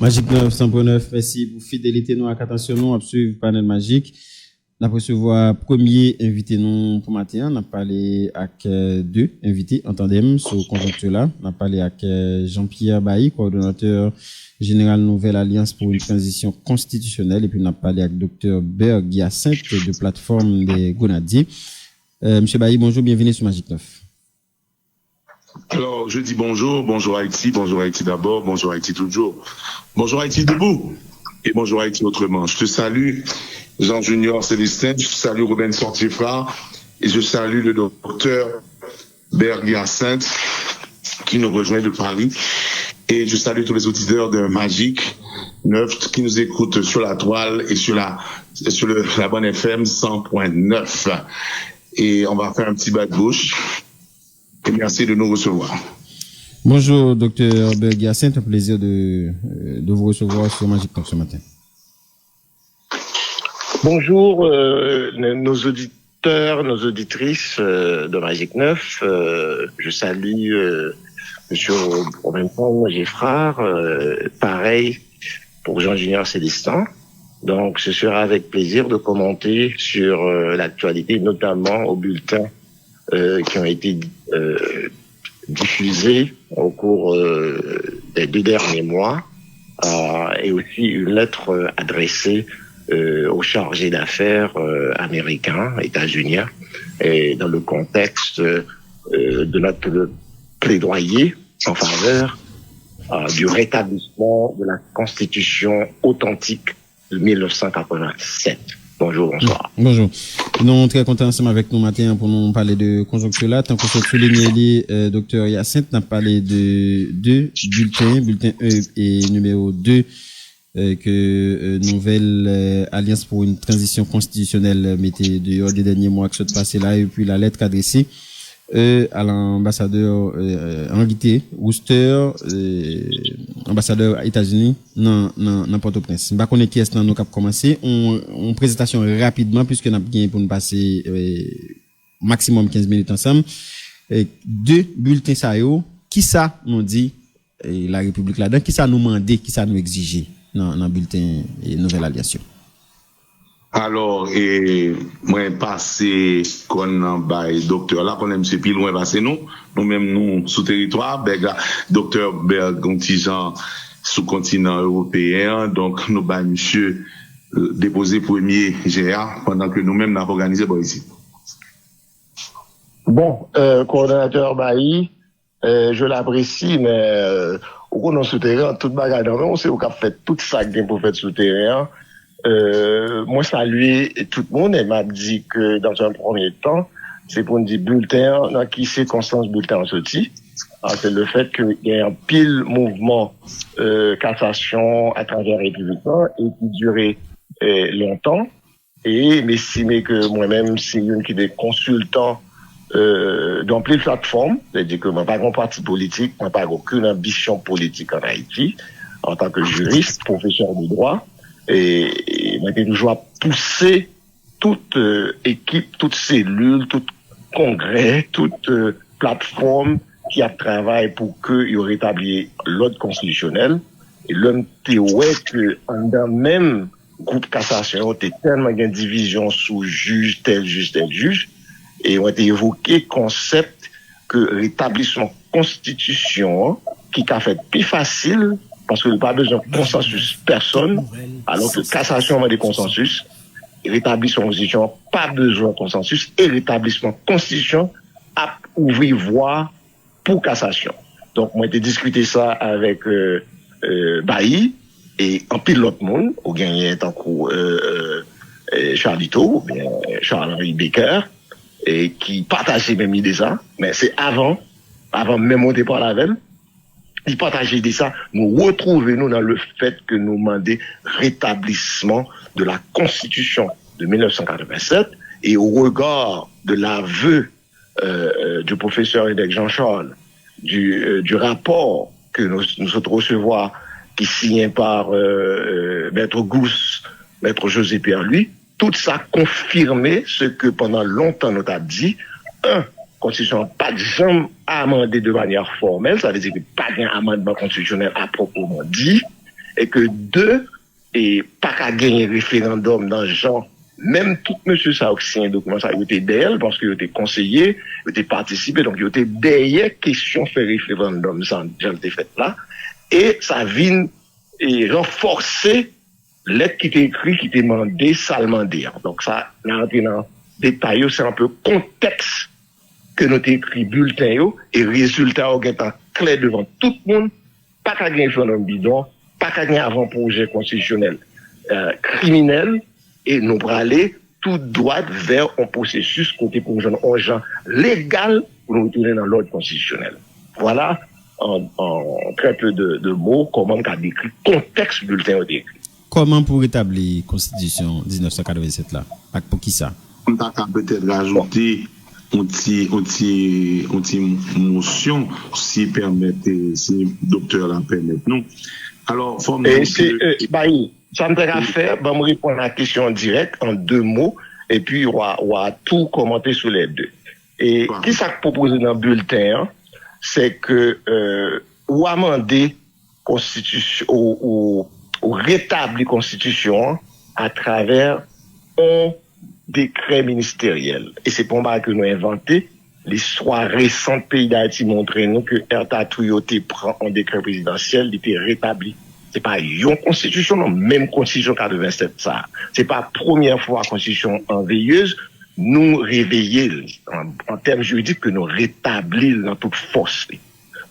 Magique 909, merci pour fidélité nous avec attention nous à suivre panel magique. Nous avons recevoir premier invité nous pour matin, on a parlé avec deux invités en tandem sur conjoncture là. On a parlé avec Jean-Pierre Bailly, coordonnateur général Nouvelle Alliance pour une transition constitutionnelle, et puis on a parlé avec Dr Berg Hyacinthe de plateforme des Gonadiers. Monsieur Bailly, bonjour, bienvenue sur Magique 9. Alors, je dis bonjour Haïti d'abord, bonjour Haïti toujours. Bonjour Haïti debout et bonjour Haïti autrement. Je te salue, Jean Junior Célestin, je salue Robin Sortifra et je salue le docteur Berg Hyacinthe qui nous rejoint de Paris. Et je salue tous les auditeurs de Magique 9 qui nous écoutent sur la toile et sur la bonne FM 100.9. Et on va faire un petit bas de bouche. Et merci de nous recevoir. Bonjour, docteur Berg Hyacinthe, un plaisir de vous recevoir sur Magique 9 ce matin. Bonjour, nos auditeurs, nos auditrices de Magique 9. Je salue monsieur Robin Geffrard, pareil pour Jean Junior Célestin. Donc, ce sera avec plaisir de commenter sur l'actualité, notamment aux bulletins qui ont été diffusés au cours des 2 derniers mois, et aussi une lettre adressée aux chargés d'affaires américains, états-uniens, et dans le contexte de notre plaidoyer en faveur du rétablissement de la Constitution authentique de 1987. Bonjour, bonsoir. Bonjour. Nous sommes très contents ensemble avec nous matin pour nous parler de conjoncture là. Tant que vous soulignez, docteur Hyacinthe n'a parlé de deux bulletins 1 et numéro 2 que Nouvelle Alliance pour une transition constitutionnelle mettait dehors des derniers mois que ce passé là, et puis la lettre adressée à l'ambassadeur invité Worcester, ambassadeur États-Unis dans Port-au-Prince. Bah connaît qui est dans nos cap commencer on présentation rapidement puisque n'a bien pour nous passer maximum 15 minutes ensemble. Deux bulletins ça yo, qui ça nous dit la République là-dedans, qui ça nous mandé, qui ça nous exiger dans bulletin Nouvelle Alliance. Alors, moi, passé, qu'on bail docteur là, qu'on aime c'est plus loin passer nous-mêmes, nous, sous territoire, docteur Berg, Gontijan, sous continent européen, donc, nous, monsieur, déposé premier GA, pendant que nous-mêmes, n'avons organisé, ici. Bon, coordonnateur Bailly, je l'apprécie, mais, au cours de souterrain, toute bagarre, on sait qu'on a fait tout ça pour faire souterrain. Moi, saluer tout le monde et m'a dit que dans un premier temps, c'est pour nous dire bulletin, dans qui circonstance bulletin en sorti. C'est le fait qu'il y a un pile mouvement cassation à travers les républicains et qui durait longtemps. Et m'estimer que moi-même, c'est une qui est consultant dans plein de plateformes, c'est-à-dire que moi, pas grand parti politique, moi, pas aucune ambition politique en Haïti, en tant que juriste, professeur de droit. Et moi, j'ai toujours poussé toute équipe, toute cellule, tout congrès, toute plateforme qui a travaillé pour qu'il rétablit l'ordre constitutionnel. Et l'homme théorie que dans même groupe cassation, il y a tellement de division sous juge, tel juge, et on a évoqué concept que rétablissement constitution qui a fait plus facile parce qu'il n'y a pas besoin de consensus personne, alors que cassation a des consensus, rétablissement constitution pas besoin de consensus, et rétablissement constitution a ouvert voie pour cassation. Donc, moi, j'ai discuté ça avec Bailly et un pilote monde, au gagné tant que Charlito, Charles-Henri Becker, et qui partageait même idée ça, mais c'est avant même mon départ la veille. Il partageait des ça, nous retrouvons dans le fait que nous demandons rétablissement de la Constitution de 1987 et au regard de l'aveu du professeur Edec Jean-Charles du rapport que nous recevoir qui signé par Maître Gousse, Maître José Pierre-Louis, tout ça confirmait ce que pendant longtemps nous a dit. Constitution pas jamais amendée de manière formelle, ça veut dire que pas d'un amendement constitutionnel à proprement dit, et que deux, et pas qu'à gagner référendum dans ce genre, même tout monsieur Saoxien document ça, il était derrière parce qu'il était conseiller, il était participé, donc il était derrière question faire référendum, ça, j'en ai fait là, et ça vient et renforcer lettre qui était écrite, qui était demandée, ça le demandé. Donc ça, dans le détail, c'est un peu contexte que nous avons écrit bulletin et résultat au étant clair devant tout le monde, pas qu'à gagner référendum bidon, pas qu'à gagner avant-projet constitutionnel criminel, et nous pour aller tout droit vers un processus côté pour un gens légal pour nous retourner dans l'ordre constitutionnel. Voilà en très peu de mots comment on a décrit contexte bulletin au décrit. Comment pour rétablir la Constitution 1987 là? Pour qui ça? On t'a peut-être rajouté une petite motion, si permettez, si le docteur la permet. Non. Alors, ça me fera faire, me répondre à la question en direct, en 2 mots, et puis on va tout commenter sur les 2. Et qui ça propose dans le bulletin, c'est que, ou amender constitution, ou rétablir constitution à travers un décret ministériel. Et c'est pour moi que nous inventé. L'histoire récente pays d'Haïti montre nous que Erta Touyoté prend un décret présidentiel, il était rétabli. C'est pas une constitution, non, même constitution 87 ça. C'est pas la première fois constitution en veilleuse, nous réveiller en termes juridiques que nous rétablir dans toute force.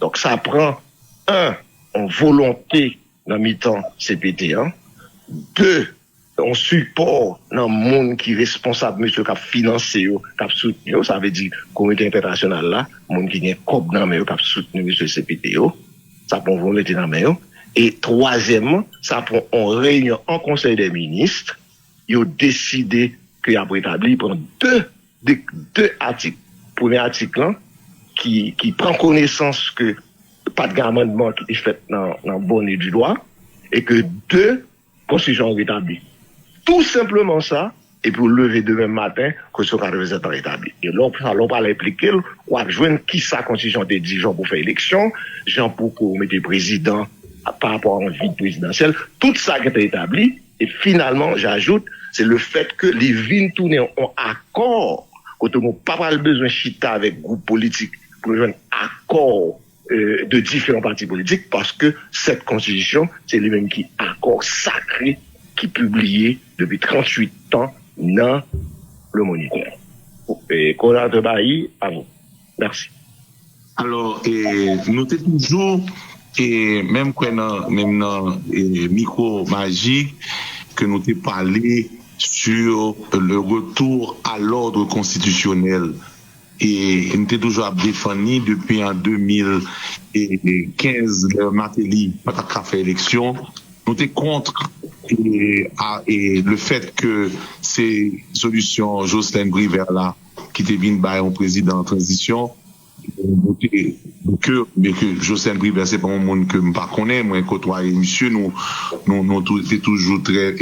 Donc ça prend en volonté dans mi-temps CPT1, 2 on support dans le monde qui est responsable, monsieur, qui a financé, qui a soutenu, ça veut dire, communauté internationale là, monde qui a COP dans le qui a soutenu, monsieur, CPTO, ça prend volonté dans le et troisièmement, ça prend en réunion en conseil des ministres, ils ont décidé qu'il y a rétabli pour deux articles. Premier article, là, qui prend connaissance que pas de amendement qui est fait dans le bonnet du droit, et que 2 constitutions rétablies. Tout simplement ça, et pour lever demain matin, que ce soit rétabli. Et là, on va l'expliquer, on va joindre qui sa constitution des 10 jours pour faire élection, Jean pour mettre président par rapport à un vide présidentiel, tout ça qui est établi, et finalement, j'ajoute, c'est le fait que les vignes tournent en accord, quand on n'a pas besoin de chita avec groupe politique pour joindre accord de différents partis politiques, parce que cette constitution, c'est lui-même qui accord sacré qui est publié depuis 38 ans dans le Moniteur. Et Conrad de Bailly, à vous. Merci. Alors, nous sommes toujours, et même dans micro magique, que nous avons parlé sur le retour à l'ordre constitutionnel. Et nous avons toujours défendu depuis en 2015, le Matéli, pas qu'à faire élection. Nous sommes contre et le fait que ces solutions Jocelyn Briver là, qui était venu par un président en transition, que Jocelyn Briver, c'est pas un monde que je ne connais, moi, côtoie et monsieur, nous sommes toujours très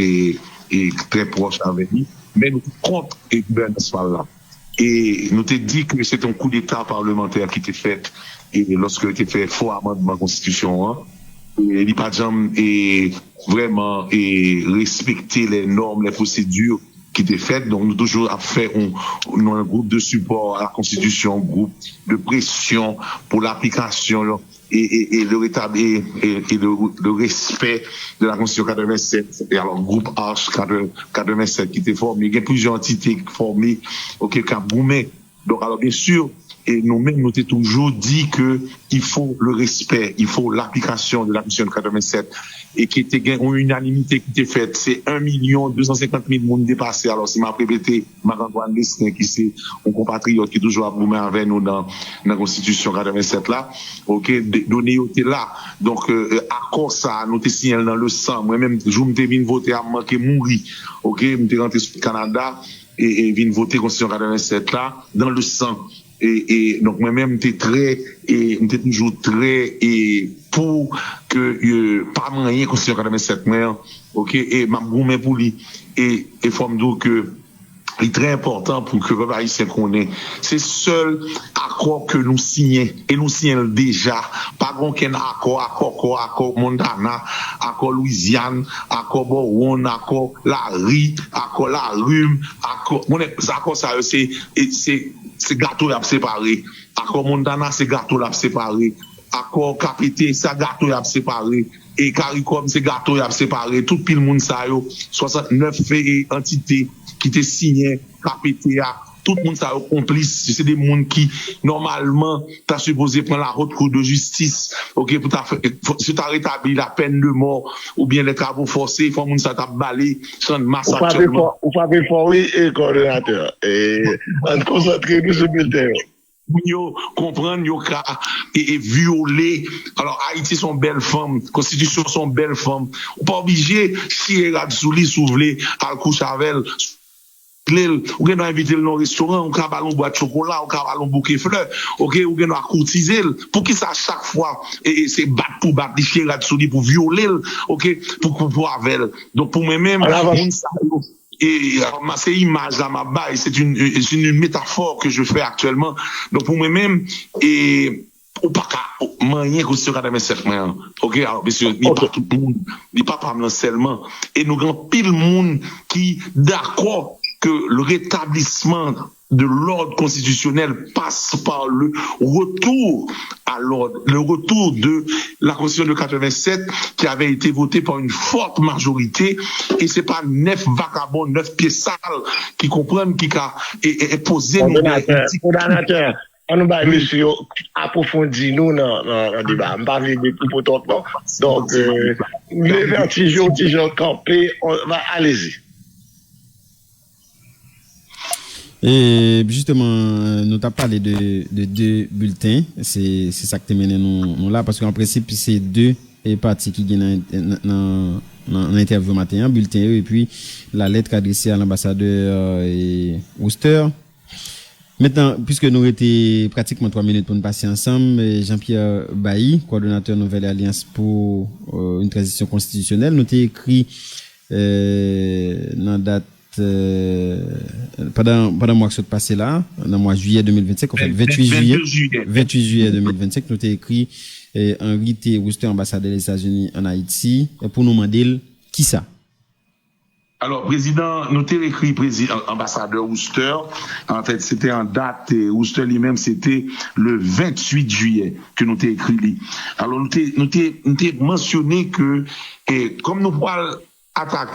proches avec lui, mais nous sommes contre le gouvernement là. Et nous t'ai dit que c'est un coup d'État parlementaire qui était fait, et lorsque il était fait faux amendement de la Constitution, et il pas jamais vraiment respecter les normes, les procédures qui étaient faites. Donc nous toujours à faire un groupe de support à la Constitution, un groupe de pression pour l'application et le rétablir et le respect de la Constitution 87. Et alors groupe H 87 qui était formé, il y a plusieurs entités formées auquel cas Boumé. Donc alors bien sûr, et nous-mêmes, nous avons toujours dit que il faut le respect, il faut l'application de la Constitution 87 et qui était une unanimité qui était faite. C'est 1 250 000 personnes dépassées. Alors, si m'a répété, Marc-Antoine Lestin, qui c'est un compatriote qui est toujours à Boumé avec nous dans la Constitution 87 là, ok, donné était là. Donc, accord ça, nous te signalons dans le sang. Moi-même, je me suis voter à manquer mourir. Ok, je me suis rentré sur le Canada et venu voter Constitution 87 là, dans le sang. Et donc moi-même j'étais toujours très pour que pas moyen Constitution 87 mais OK et m'a goumé pour lui et forme donc que est très important pour que le peuple haïtien connaisse. C'est seul accord que nous signons, et nous signons déjà, pas aucun accord Montana, accord Louisiane, accord Boron, accord la Ri, accord la Rhume, accord ça, c'est gâteau à séparer. Accord Montana, c'est gâteau à séparer. Accord KPT, c'est gâteau à séparer. Et CARICOM, c'est gâteau à séparer. Tout le monde, ça, 69 entités qui te signé KPTA, tout le monde ça complice, c'est des monde qui normalement t'as supposé prendre la haute cour de justice, OK, pour si t'as rétabli la peine de mort ou bien les travaux forcés, il faut monde ça t'a balé sans masse actuellement. Ou pas fort oui et coordonnateur et on concentre nous sur bulletin. Yo comprendre yo ka et violer. Alors Haïti sont belles femmes, constitution sont belles femmes. On pas obligé si Radsouli s'ouvler à couche avec ou bien inviter dans un restaurant, ou bien ballon boîte de chocolat, ou bien ballon bouquet fleurs, OK, ou bien courtiser pour qu'il ça chaque fois et c'est battre pour battre les Radsouli pour violer, OK, pour avec. Donc pour moi-même et c'est image là ma baille, c'est une métaphore que je fais actuellement. Donc pour moi-même et ou pas moyen que ce cadre cette moyen. OK, alors monsieur, il pas tout le monde, il pas seulement et nous grand pile monde qui d'accord que le rétablissement de l'ordre constitutionnel passe par le retour à l'ordre, le retour de la Constitution de 87 qui avait été votée par une forte majorité et c'est pas 9 vagabonds, 9 pieds sales qui comprennent qui est posé. Condamnateur, on nous va monsieur approfondir nous dans le débat. On va venir plus pour toi. Donc, les vertiges, campés, on va allez-y. Et justement, nous t'as parlé de deux bulletins. C'est ça que t'es mené nous là, parce qu'en principe, c'est deux parties qui viennent dans l'interview matin, bulletin et puis la lettre adressée à l'ambassadeur Worcester. Maintenant, puisque nous étions pratiquement 3 minutes pour nous passer ensemble, Jean-Pierre Bailly, coordonnateur Nouvelle Alliance pour une transition constitutionnelle, nous t'ai écrit dans date pendant le mois qui s'est passé là, dans le mois de juillet 2025, en fait, 28 juillet 2025, nous avons écrit Henri T. Worcester, ambassadeur des États-Unis en Haïti, pour nous demander qui ça? Alors, président, nous avons écrit ambassadeur Worcester. En fait, c'était en date, Worcester lui-même, c'était le 28 juillet que nous avons écrit. Alors, nous avons mentionné que, comme nous parlons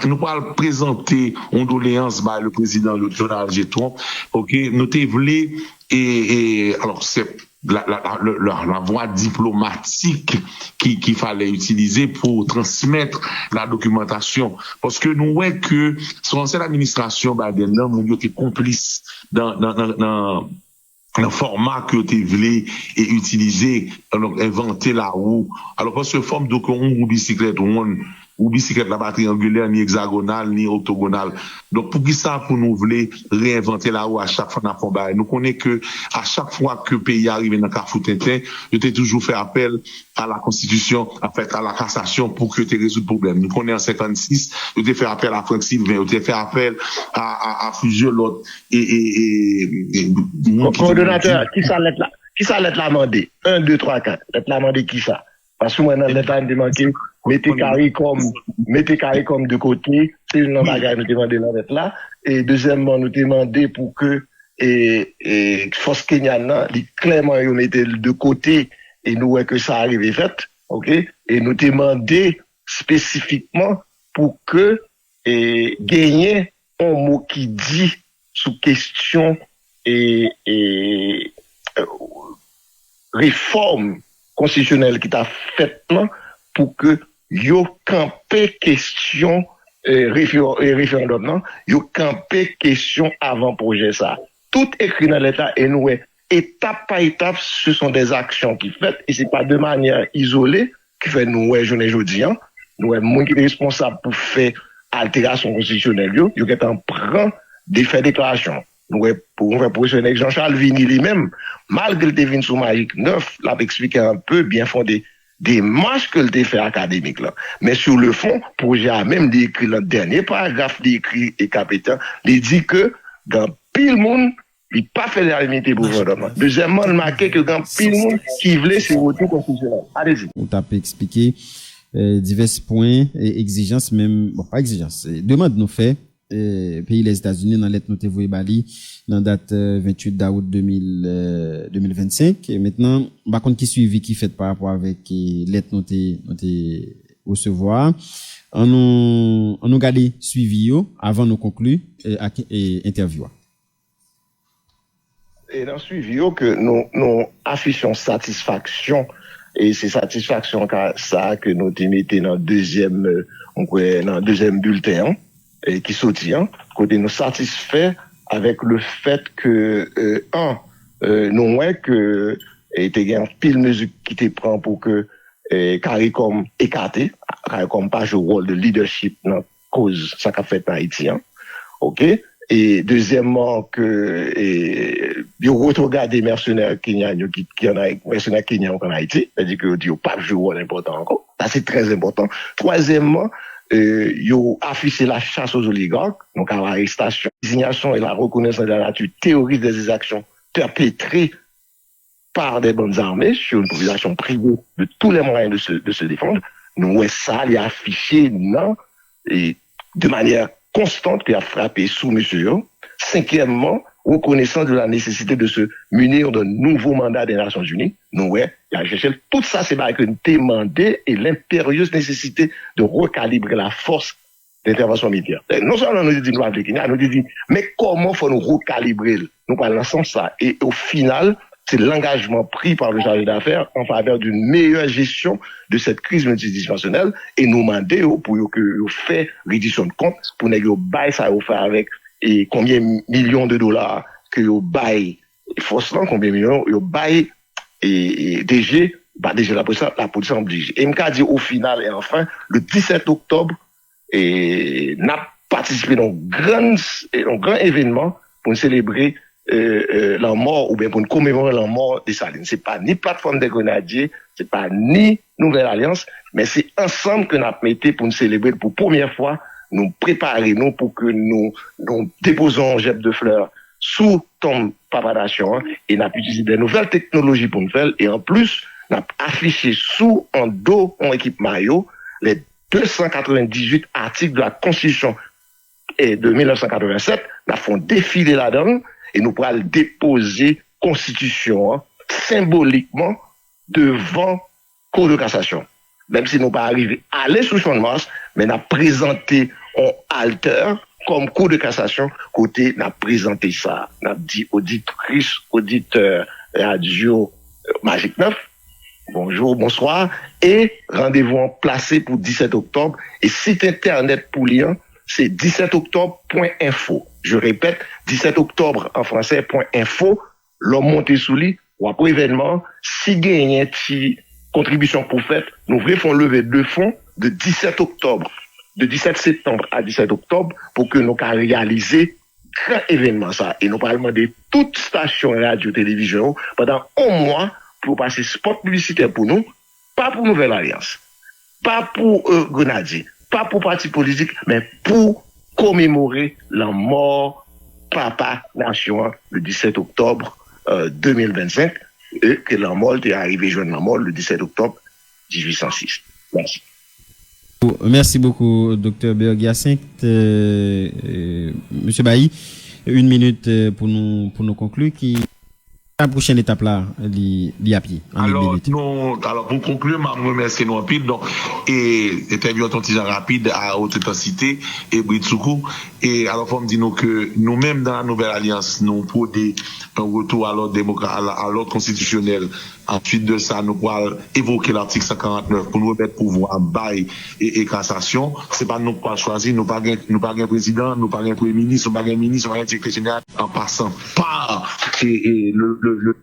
nous allons présenter une doléance par le président Donald J. Trump. OK, nous voulons et alors c'est la voie diplomatique qu'il fallait utiliser pour transmettre la documentation parce que nous voyons que son ancienne administration Biden nous était complice dans le format que tu voulais et utiliser, alors inventer la roue. Alors parce que forme de ou bicyclette ou bicyclette la batterie angulaire ni hexagonale ni octogonale. Donc pour qui ça pour nous voulons réinventer la roue à chaque fois dans combat. Nous connaissons que à chaque fois que le pays arrive dans Carrefour Tintin, je t'ai toujours fait appel à la Constitution, en fait à la cassation pour que tu résous le problème. Nous connaissons en 56, je t'ai fait appel à Franck Sylvain, je t'ai fait appel à plusieurs autres coordonnateur, qui ça lettre la mandé? 1, 2, 3, 4. Lettre la mandé qui ça? Parce que moi, dans l'État, nous demandons, mettez CARICOM de côté, c'est une bagage nous demandons dans l'État là. Et deuxièmement, nous demandons pour que, force kenyane, clairement, ils mettent de côté, et nous voyons que ça arrive fait, OK? Et nous demandons spécifiquement pour que, gagner un mot qui dit sous question réforme constitutionnelle qui t'a fait pour que yo campé question référendum non yo campé question avant projet ça tout écrit dans l'état et nous étape par étape ce sont des actions qui fait et c'est pas de manière isolée qui fait nous journée aujourd'hui nous monde qui est responsable pour faire altération constitutionnelle yo qui en prend des faits déclaration. Nous pour faire professionnel Jean-Charles Vini lui-même, malgré le devine sous Magique 9, l'a expliqué un peu bien fondé des marches que le fait académique là. Mais sur le fond, projet a même écrit le dernier paragraphe d'écrit et capitaine, il dit que Grand pile monde, il pas fait l'unanimité pour gouvernement. Deuxièmement, il marqué que grand pile monde qui voulait c'est retour constitutionnel. Allez-y. On t'a expliqué divers points et exigences, même, bon, pas exigences, demande nous fait, pays les États-Unis dans lettre notée Voye Bali, dans date 28 août 2025. Et maintenant, par contre, qui suivi, qui fait par rapport avec lettre notée recevoir. On nous garde suivi avant de conclure et interview. Et dans le suivi que nous affichons satisfaction et c'est satisfaction ça que nous mettons dans le deuxième bulletin et qui sortit côté nous satisfait avec le fait que nous voyons que il y a une pile musique qui te prend pour que CARICOM écarté, CARICOM pas joué rôle de leadership dans cause ça qu'a fait en Haïti. OK? Et deuxièmement que il regarde des mercenaires kenyans qui en a mercenaires kenyans en Haïti, c'est-à-dire que ils pas joué rôle important encore. Ça c'est très important. Troisièmement, ils ont affiché la chasse aux oligarques, donc à l'arrestation, désignation et la reconnaissance de la nature théorique des actions perpétrées par des bandes armées sur une population privée de tous les moyens de se défendre. Nous, ça, il a affiché, non, et de manière constante qui a frappé sous monsieur. Cinquièmement, reconnaissance de la nécessité de se munir d'un nouveau mandat des Nations Unies. Nous, il a cherché tout ça, c'est parce que nous demandé et l'impérieuse nécessité de recalibrer la force d'intervention militaire. Non seulement nous disons nous Kenya, nous disons, mais comment faut nous recalibrer? Nous parlons ensemble ça. Et au final, c'est l'engagement pris par le chargé d'affaires en faveur d'une meilleure gestion de cette crise multidimensionnelle et nous demander pour que vous fait réduction de compte pour nous bail ça vous faire avec et combien millions de dollars que vous bail forcément combien millions vous bail et DG la police oblige et me dit au final et enfin le 17 octobre et n'a participé dans un grand événement pour célébrer la mort ou bien pour commémorer la mort de Saline. C'est pas ni plateforme des grenadiers, c'est pas ni Nouvelle Alliance, mais c'est ensemble que nous avons mis pour nous célébrer pour première fois, nous préparer nous pour que nous déposons un jet de fleurs sous tombe papadation et nous avons utilisé des nouvelles technologies pour nous faire et en plus nous avons affiché sous en dos en équipe maillot les 298 articles de la Constitution et de 1987, nous avons défilé là-dedans et nous pourrons déposer Constitution symboliquement devant Cour de cassation. Même si nous pas arrivé à aller sous Champ de Mars, mais nous avons présenté en alter comme Cour de cassation, côté nous avons présenté ça. Nous avons dit auditrice, auditeur, radio Magique 9, bonjour, bonsoir, et rendez-vous en placé pour 17 octobre, et site internet pour lire, c'est 17octobre.info. Je répète, 17 octobre en français.info, l'homme monté sous lit, ou après événement, si gagne une contribution pour faire, nous voulons lever deux fonds de 17 octobre, de 17 septembre à 17 octobre, pour que nous puissions réaliser grand événement ça. Et nous parlons de toute station radio, télévision, pendant un mois, pour passer spot publicitaire pour nous, pas pour Nouvelle Alliance, pas pour Grenadier, pas pour parti politique, mais pour commémorer la mort Papa Nation le 17 octobre 2025 et que la mort est arrivée jeune la mort le 17 octobre 1806. Merci. Merci beaucoup, Dr. Berg-Hyacinthe. Monsieur Bailly, une minute pour nous conclure. La prochaine étape là, l'y à pied. Alors, pour conclure, je remercie nous en pile. Donc, et interview attentivement rapide à haute intensité et Britsoukou. Et alors, faut me dire que nous-mêmes dans la Nouvelle Alliance, nous pour un retour à l'ordre constitutionnel. Ensuite de ça, nous pourrons évoquer l'article 149 pour nous remettre pouvoir bail et cassation. C'est pas nous pas choisir, nous pas un président, nous pas un premier ministre, nous pas un ministre, nous pas un directeur général en passant par le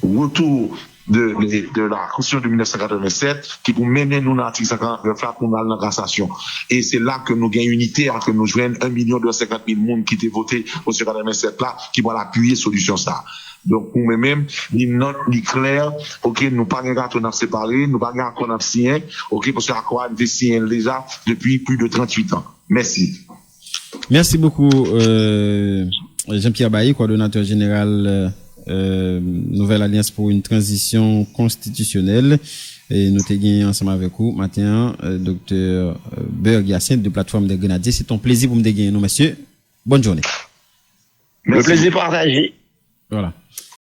retour de la Constitution de 1987 qui pour mener nous dans l'article 59 là pour nous dans la cassation. Et c'est là que nous gagnons unité, que nous joignons 1,250,000 personnes qui étaient votés au 57 là, qui vont appuyer solution ça. Donc, pour nous-mêmes, il clair, ok, nous pas un gâteau n'a séparé, nous pas un accord n'a signé, ok, parce que l'accord a été signé déjà depuis plus de 38 ans. Merci. Merci beaucoup, Jean-Pierre Bailly, coordonnateur général Nouvelle Alliance pour une transition constitutionnelle. Et nous t'ai ensemble avec vous, matin, docteur Berg Hyacinthe de Plateforme des Grenadiers. C'est un plaisir pour me dégainer, nous, messieurs. Bonne journée. Le plaisir partagé. Voilà.